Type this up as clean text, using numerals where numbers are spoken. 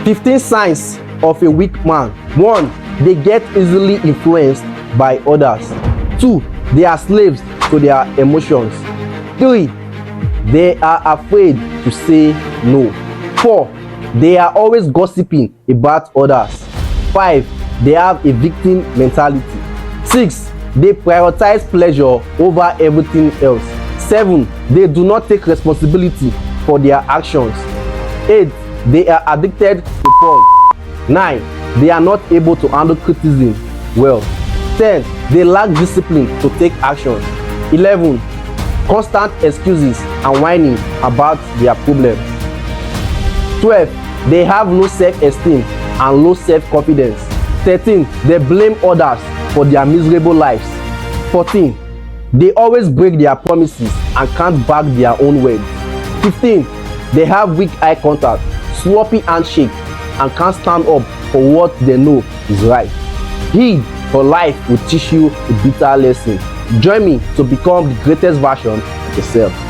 15 signs of a weak man. 1. They get easily influenced by others. 2. They are slaves to their emotions. 3. They are afraid to say no. 4. They are always gossiping about others. 5. They have a victim mentality. 6. They prioritize pleasure over everything else. 7. They do not take responsibility for their actions. 8. They are addicted to porn. 9. They are not able to handle criticism well. 10. They lack discipline to take action. 11. Constant excuses and whining about their problems. 12. They have low self-esteem and low self-confidence. 13. They blame others for their miserable lives. 14. They always break their promises and can't back their own words. 15. They have weak eye contact, sloppy handshake, and can't stand up for what they know is right. Heed, for life will teach you a bitter lesson. Join me to become the greatest version of yourself.